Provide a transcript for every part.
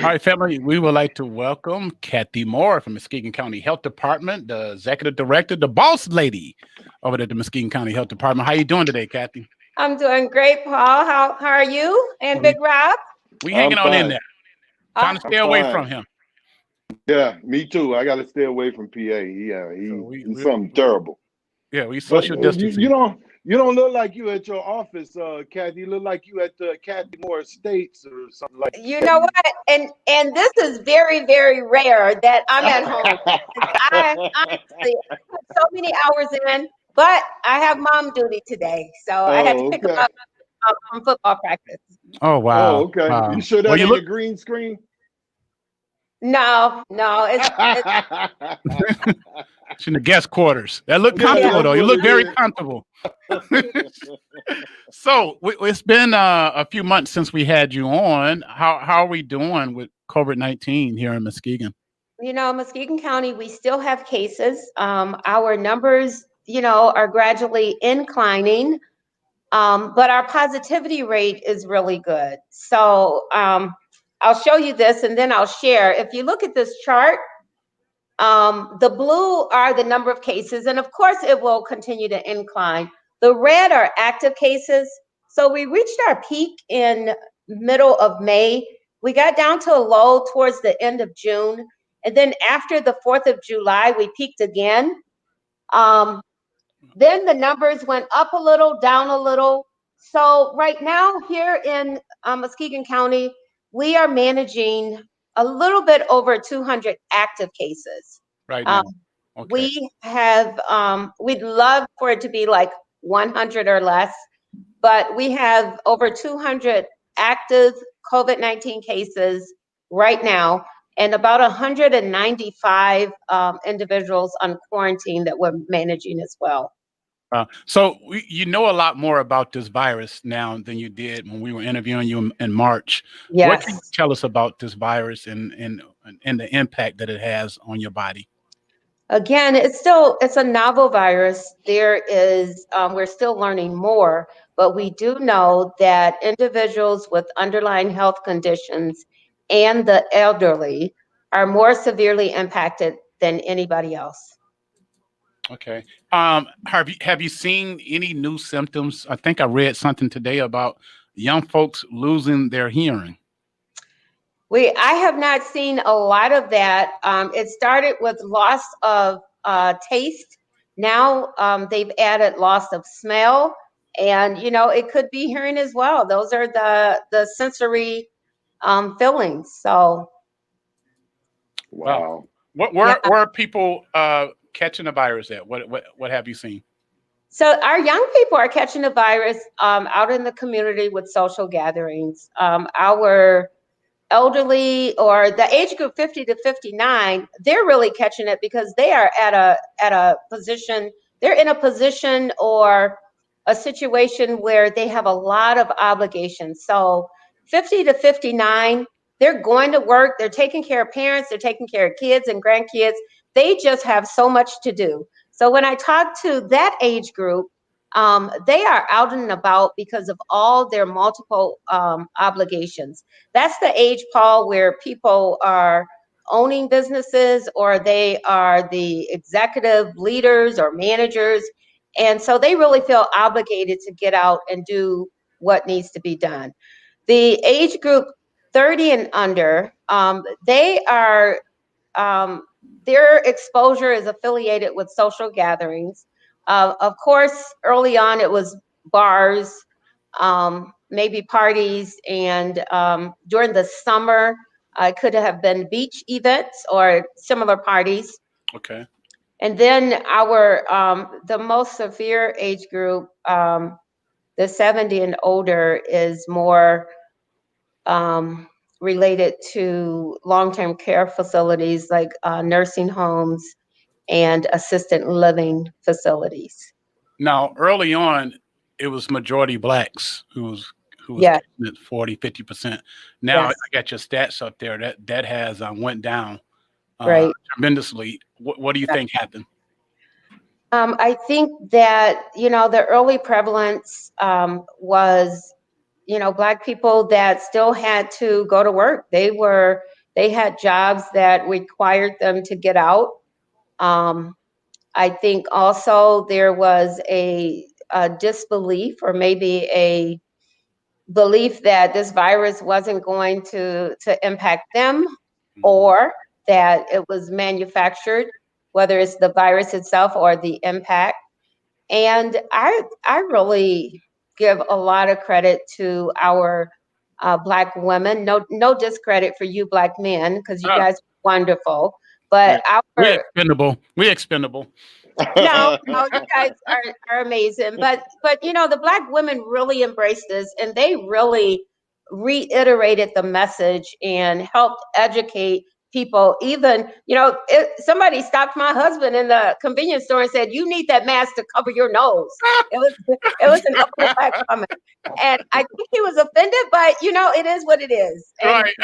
All right, family, we would like to welcome Kathy Moore from Muskegon County Health Department, the Executive Director, the boss lady over at the Muskegon County Health Department. How you doing today, Kathy? I'm doing great, Paul. How are you? And Big Rob? We hanging on in there. Trying to stay away from fine. him. Yeah, me too. I got to stay away from PA. He's something terrible. Yeah, we social But distancing. You don't look like you at your office, Kathy. You look like you at Kathy Moore Estates or something like that. You know what? And this is very, very rare that I'm at home. I honestly put so many hours in, but I have mom duty today, so I had to pick him up from football practice. Oh wow! Oh, okay. Wow. You sure that Well, ain't a green screen? No, it's It's in the guest quarters. That look comfortable though. You look very comfortable. So it's been a few months since we had you on. How are we doing with COVID-19 here in Muskegon? Muskegon County, we still have cases. Our numbers, are gradually inclining, but our positivity rate is really good. So I'll show you this and then I'll share. If you look at this chart, the blue are the number of cases, and of course it will continue to incline. The red are active cases. So we reached our peak in middle of May. We got down to a low towards the end of June. And then after the 4th of July, we peaked again. Then the numbers went up a little, down a little. So right now here in Muskegon County, we are managing a little bit over 200 active cases. Right now. Okay. We have, we'd love for it to be like 100 or less, but we have over 200 active COVID-19 cases right now, and about 195 individuals on quarantine that we're managing as well. So you know a lot more about this virus now than you did when we were interviewing you in March. Yes. What can you tell us about this virus and the impact that it has on your body? Again, it's a novel virus. We're still learning more, but we do know that individuals with underlying health conditions and the elderly are more severely impacted than anybody else. Okay. Have you seen any new symptoms? I think I read something today about young folks losing their hearing. I have not seen a lot of that. It started with loss of taste. Now they've added loss of smell, and it could be hearing as well. Those are the sensory feelings. So, Wow. Where are people catching the virus at? What have you seen? So our young people are catching the virus out in the community with social gatherings. Our elderly, or the age group 50 to 59, they're really catching it because they are at a position, they're in a position or a situation where they have a lot of obligations. So 50 to 59, they're going to work, they're taking care of parents, they're taking care of kids and grandkids. They just have so much to do. So when I talk to that age group, they are out and about because of all their multiple obligations. That's the age, Paul, where people are owning businesses or they are the executive leaders or managers. And so they really feel obligated to get out and do what needs to be done. The age group 30 and under, they are their exposure is affiliated with social gatherings. Of course, early on it was bars, maybe parties, and during the summer, it could have been beach events or similar parties. Okay. And then our the most severe age group, the 70 and older, is more related to long-term care facilities like nursing homes and assisted living facilities. Now, early on, it was majority blacks who was Yes, catching it 40, 50%. Now I yes, got your stats up there. That has went down right. tremendously. What do you think happened? I think that, the early prevalence was, Black people that still had to go to work. They had jobs that required them to get out. Um, I think also there was a disbelief, or maybe a belief, that this virus wasn't going to impact them, Mhm. or that it was manufactured, whether it's the virus itself or the impact. And I really give a lot of credit to our Black women. No discredit for you Black men, because you Ah, guys are wonderful. yeah. But We our expendable. We expendable. no, you guys are amazing. But the Black women really embraced this, and they really reiterated the message and helped educate people. Even, somebody stopped my husband in the convenience store and said, "You need that mask to cover your nose." It was an older Black woman, and I think he was offended, but it is what it is. And Right.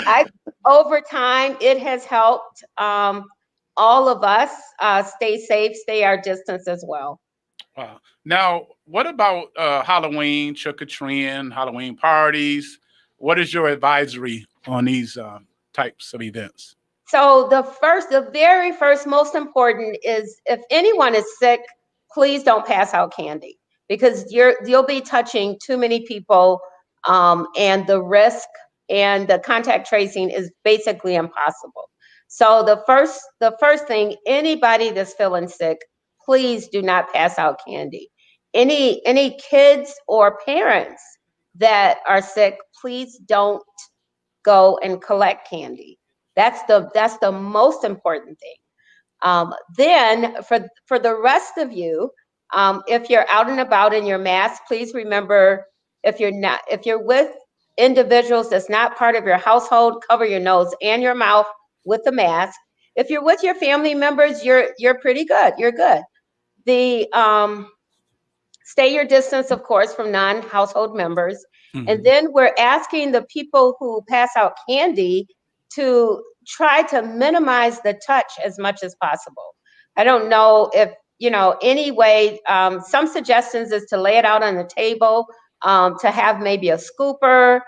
I over time it has helped all of us stay safe, stay our distance as well. Wow. Now, what about Halloween, trick or treating, Halloween parties? What is your advisory on these types of events? So the very first, most important is, if anyone is sick, please don't pass out candy, because you'll be touching too many people, and the risk and the contact tracing is basically impossible. So the first thing, anybody that's feeling sick, please do not pass out candy. Any kids or parents that are sick, please don't go and collect candy. That's the most important thing. Then for the rest of you, if you're out and about in your mask, please remember, if you're with individuals that's not part of your household, cover your nose and your mouth with the mask. If you're with your family members, you're pretty good. You're good. The Stay your distance, of course, from non-household members. And Mhm. then we're asking the people who pass out candy to try to minimize the touch as much as possible. I don't know if, any way, some suggestions is to lay it out on the table, to have maybe a scooper,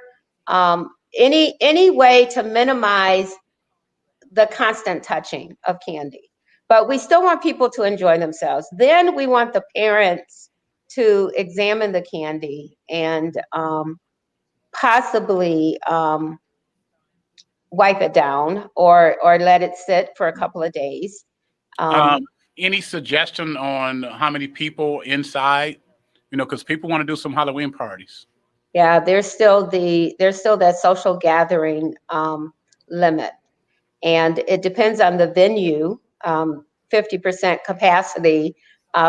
any way to minimize the constant touching of candy. But we still want people to enjoy themselves. Then we want the parents to examine the candy and possibly wipe it down, or let it sit for a couple of days. Um, Um, any suggestion on how many people inside? Because people want to do some Halloween parties. yeah, there's still that social gathering limit, and it depends on the venue. 50% capacity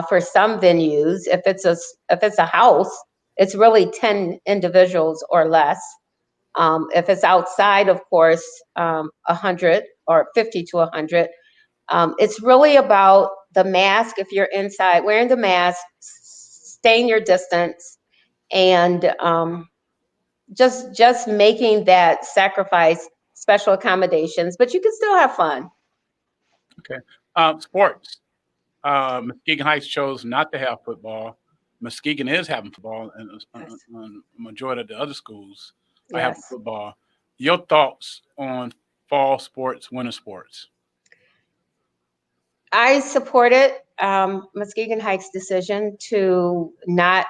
for some venues. If it's a house, it's really 10 individuals or less. If it's outside, of course, 100 or 50 to 100. It's really about the mask. If you're inside, wearing the mask, staying your distance, and just making that sacrifice, special accommodations, but you can still have fun. Okay. Sports. Muskegon Heights chose not to have football. Muskegon is having football, and Yes. a majority of the other schools are having Yes. football. Your thoughts on fall sports, winter sports? I supported Muskegon Heights' decision to not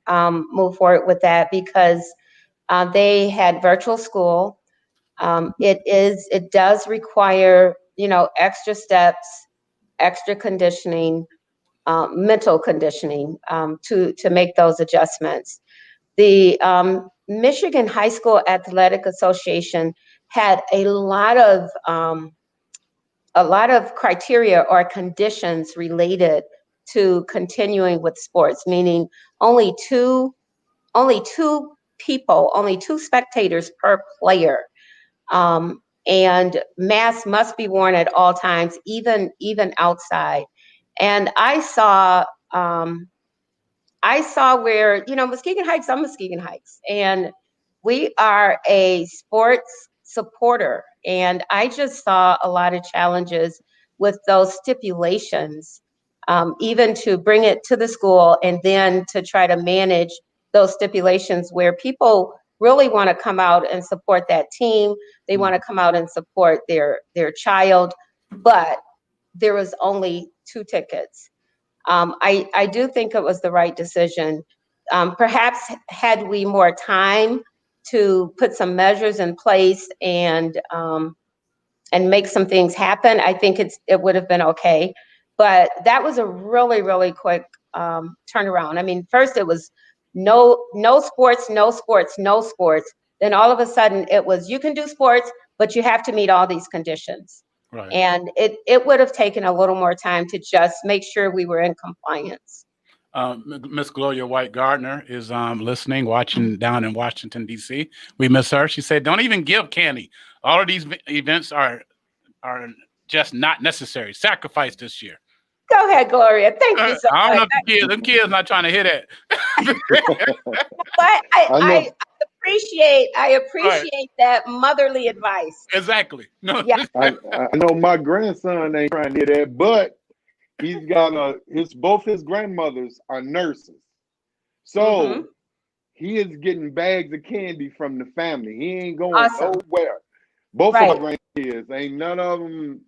move forward with that, because they had virtual school. It does require, extra steps, extra conditioning, mental conditioning, to make those adjustments. The Michigan High School Athletic Association had a lot of criteria or conditions related to continuing with sports, meaning only two people, only two spectators per player, and masks must be worn at all times, even outside. And I saw where, Muskegon Heights, I'm Muskegon Heights, and we are a sports supporter. And I just saw a lot of challenges with those stipulations, even to bring it to the school and then to try to manage those stipulations where people really want to come out and support that team. They want to come out and support their child, but there was only 2 tickets. I do think it was the right decision. Perhaps had we more time to put some measures in place and make some things happen, I think it would have been okay. But that was a really, really quick turnaround. I mean, first it was no sports, no sports, no sports. Then all of a sudden it was, you can do sports, but you have to meet all these conditions. Right. And it would have taken a little more time to just make sure we were in compliance. Miss Gloria White Gardner is listening, watching down in Washington, D.C. We miss her. She said, don't even give candy. All of these events are just not necessary. Sacrifice this year. Go ahead, Gloria. Thank you so I don't know much. if them kids not trying to hear that. But I I appreciate that motherly advice. Exactly. No. Yeah. I know my grandson ain't trying to hear that, but he's got both his grandmothers are nurses. So he is getting bags of candy from the family. He ain't going nowhere. Both of my grandkids, ain't none of them,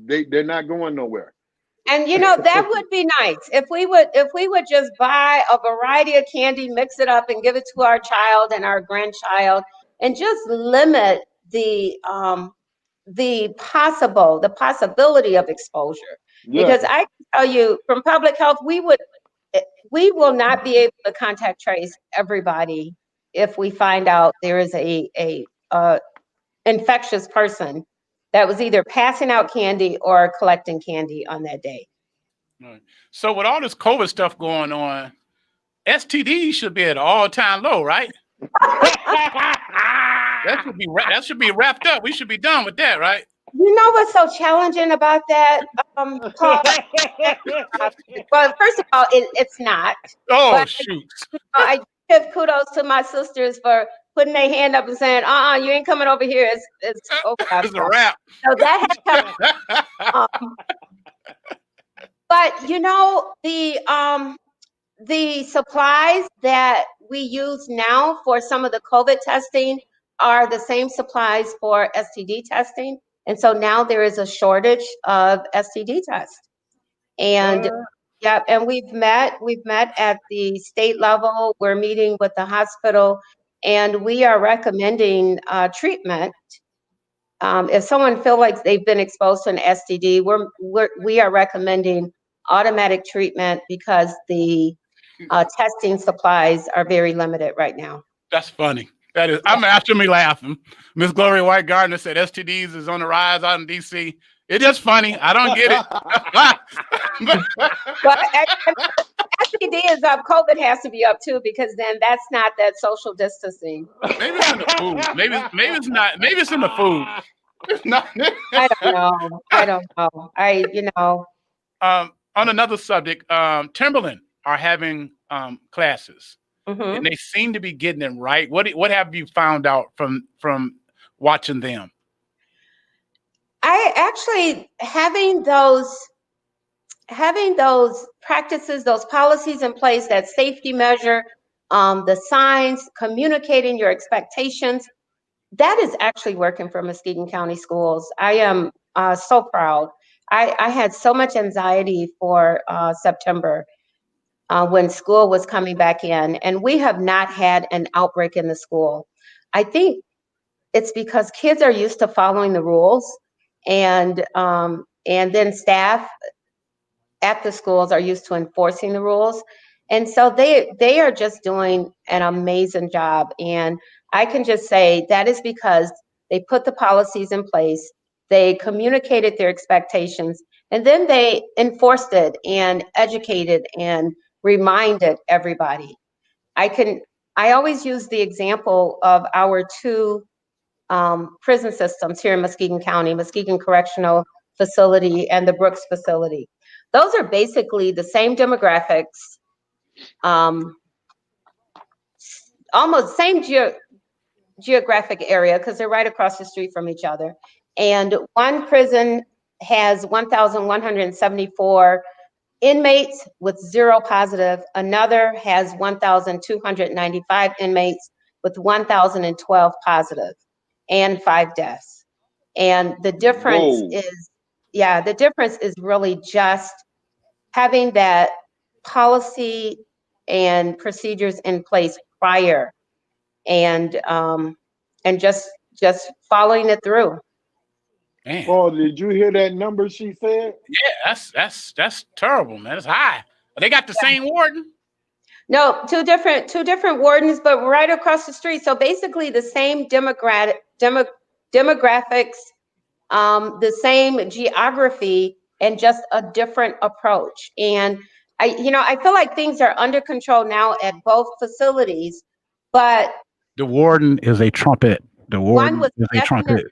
they're not going nowhere. And that would be nice if we would just buy a variety of candy, mix it up, and give it to our child and our grandchild, and just limit the possibility of exposure. Yeah. Because I can tell you, from public health, we will not be able to contact trace everybody if we find out there is a infectious person that was either passing out candy or collecting candy on that day. Right. So with all this COVID stuff going on, STD should be at an all-time low, right? That should be wrapped up. We should be done with that, right? You know what's so challenging about that, Paul? Well, first of all, it's not. Oh, shoot. I give kudos to my sisters for putting their hand up and saying, you ain't coming over here. It's over. It's a wrap. So that had but the supplies that we use now for some of the COVID testing are the same supplies for STD testing. And so now there is a shortage of STD tests. And and we've met at the state level. We're meeting with the hospital, and we are recommending treatment. If someone feels like they've been exposed to an STD, we are recommending automatic treatment because the testing supplies are very limited right now. That's funny. That is, I'm actually laughing. Miss Gloria White Gardner said STDs is on the rise out in DC. It's just funny. I don't get it. But STD is up. COVID has to be up too, because then that's not that social distancing. Maybe it's in the food. Maybe it's not. Maybe it's in the food. I don't know. On another subject, Timberland are having classes, and they seem to be getting it right. What have you found out from watching them? I actually having those practices, those policies in place, that safety measure, the signs, communicating your expectations, that is actually working for Muskegon County Schools. I am so proud. I had so much anxiety for September when school was coming back in, and we have not had an outbreak in the school. I think it's because kids are used to following the rules, and then staff at the schools are used to enforcing the rules. And so they are just doing an amazing job. And I can just say that is because they put the policies in place, they communicated their expectations, and then they enforced it and educated and reminded everybody. I always use the example of our two prison systems here in Muskegon County, Muskegon Correctional Facility and the Brooks facility. Those are basically the same demographics, um, almost same geographic area because they're right across the street from each other. And one prison has 1,174 inmates with 0 positive. Another has 1,295 inmates with 1,012 positive and 5 deaths. And the difference Whoa. is, yeah, the difference is really just having that policy and procedures in place prior, and just following it through. Man, Oh, did you hear that number she said? yeah, that's terrible, man. It's high. They got the same warden. No, two different wardens, but right across the street. So basically the same demographics, the same geography, and just a different approach. And I feel like things are under control now at both facilities, but The warden is a trumpet. The one warden was is a trumpet.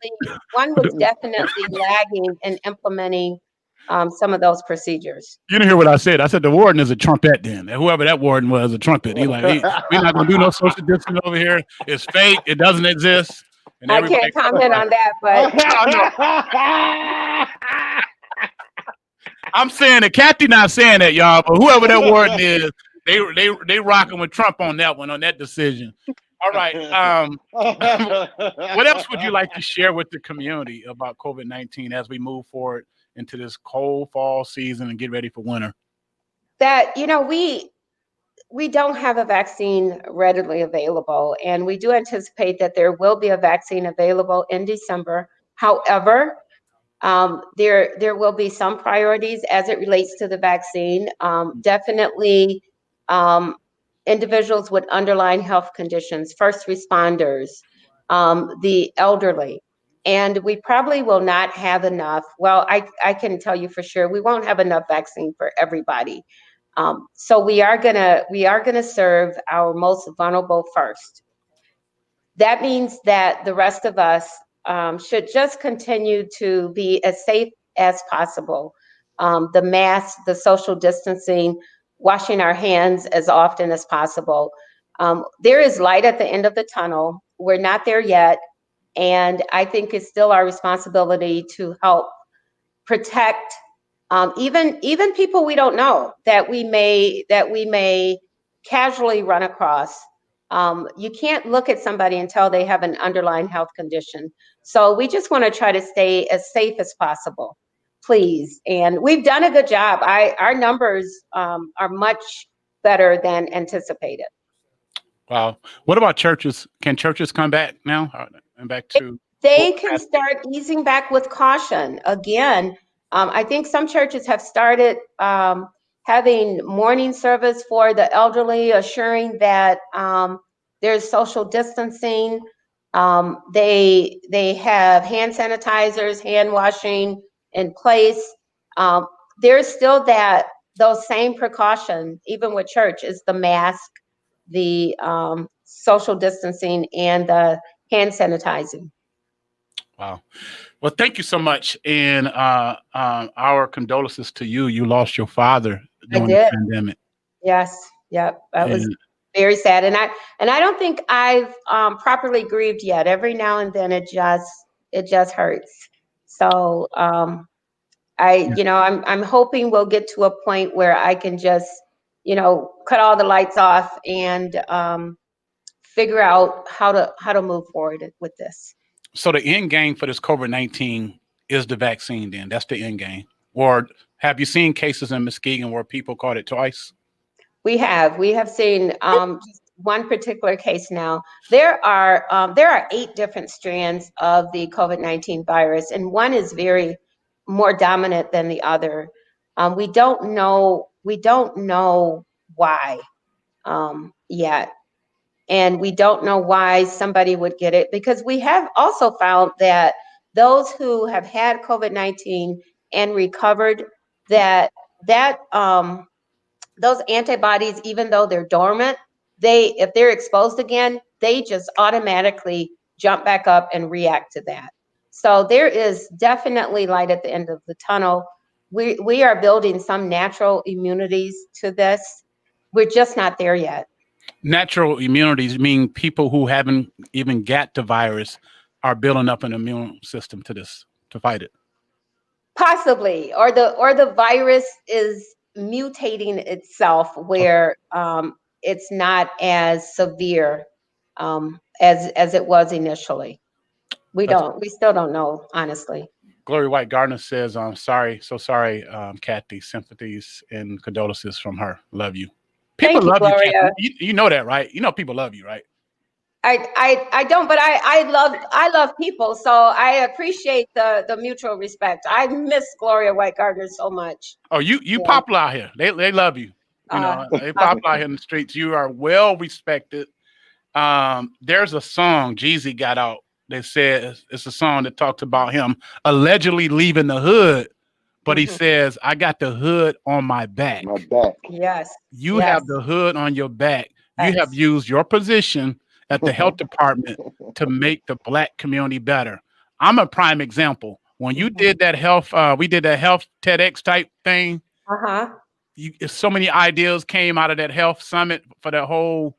definitely lagging in implementing some of those procedures. You didn't hear what I said. I said the warden is a trumpet. Then and whoever that warden was, a trumpet. We're not gonna do no social distancing over here. It's fake. It doesn't exist. And I can't comment on that, but I'm saying that Kathy not saying that, y'all. But whoever that warden is, they rocking with Trump on that one, on that decision. All right. What else would you like to share with the community about COVID-19 as we move forward into this cold fall season and get ready for winter? that we don't have a vaccine readily available, and we do anticipate that there will be a vaccine available in December. However, there will be some priorities as it relates to the vaccine. Definitely, individuals with underlying health conditions, first responders, the elderly. And we probably will not have enough. Well, I can tell you for sure, we won't have enough vaccine for everybody. So we are gonna serve our most vulnerable first. That means that the rest of us should just continue to be as safe as possible. The mask, the social distancing, washing our hands as often as possible. There is light at the end of the tunnel. We're not there yet. And I think it's still our responsibility to help protect even people we don't know that we may casually run across. You can't look at somebody and tell they have an underlying health condition. So we just want to try to stay as safe as possible, please. And we've done a good job. Our numbers are much better than anticipated. Wow. What about churches? Can churches come back now and back to? They can start easing back with caution. Again, I think some churches have started having morning service for the elderly, assuring that there's social distancing. They have hand sanitizers, hand washing in place. There's still those same precautions, even with church, is the mask, the social distancing, and the hand sanitizing. Wow. Well, thank you so much. And our condolences to you. You lost your father I during the did. pandemic. Yes. Yep. That was And very sad. And I don't think I've properly grieved yet. Every now and then it just hurts. So I'm hoping we'll get to a point where I can just, cut all the lights off and figure out how to move forward with this. so the end game for this COVID-19 is the vaccine then. That's the end game. Or have you seen cases in Muskegon where people caught it twice? We have seen one particular case now. There are 8 different strands of the COVID-19 virus, and one is very more dominant than the other. We don't know why yet. And we don't know why somebody would get it, because we have also found that those who have had COVID-19 and recovered, that those antibodies, even though they're dormant, if they're exposed again, they just automatically jump back up and react to that. So there is definitely light at the end of the tunnel. We are building some natural immunities to this. We're just not there yet. Natural immunities mean people who haven't even got the virus are building up an immune system to fight it. Possibly, or the virus is mutating itself where it's not as severe as it was initially. We still don't know, honestly. Glory White Gardner says, "I'm sorry, so sorry, Kathy. Sympathies and condolences from her. Love you." People Thank you, love you, Gloria. Kathy. You know that, right? You know people love you, right? I don't, but I love people, so I appreciate the mutual respect. I miss Gloria White Gardner so much. Oh, you popular out here. They love you. You know, they popular out here in the streets. You are well respected. There's a song Jeezy got out that says, it's a song that talks about him allegedly leaving the hood, but he says, "I got the hood on my back." My back. Yes. You have the hood on your back. You have used your position at the health department to make the Black community better. I'm a prime example. When you did that health, we did that health TEDx type thing. So many ideas came out of that health summit for that whole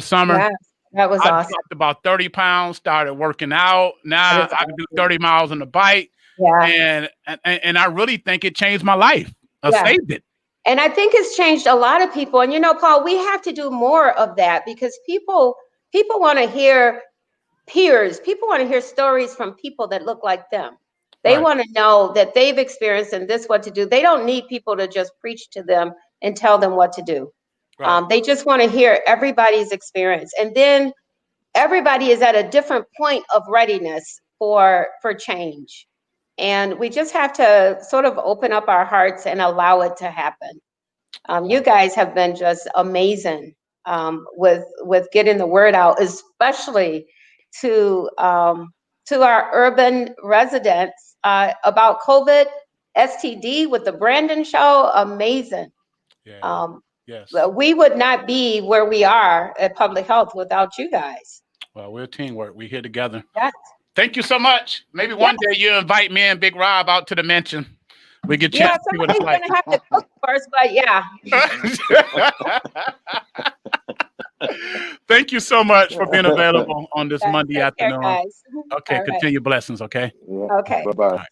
summer. Yes, that was I awesome. dropped about 30 pounds, started working out. Now I can do 30 miles on the bike. Yeah. And I really think it changed my life. I saved it. And I think it's changed a lot of people. And Paul, we have to do more of that, because people want to hear peers. People want to hear stories from people that look like them. They want to know that they've experienced and this what to do. They don't need people to just preach to them and tell them what to do. They just want to hear everybody's experience. And then everybody is at a different point of readiness for change. And we just have to sort of open up our hearts and allow it to happen. You guys have been just amazing with getting the word out, especially to our urban residents about COVID, STD with the Brandon show. Amazing. Yes. We would not be where we are at public health without you guys. Well, we're teamwork. We're here together. Yes. Thank you so much. Maybe one day you invite me and Big Rob out to the mansion. We get chat. Somebody's gonna have to cook first, but yeah. Thank you so much for being available on this Monday afternoon. Guys. Okay, continue blessings. Okay. Yeah. Okay. Bye-bye.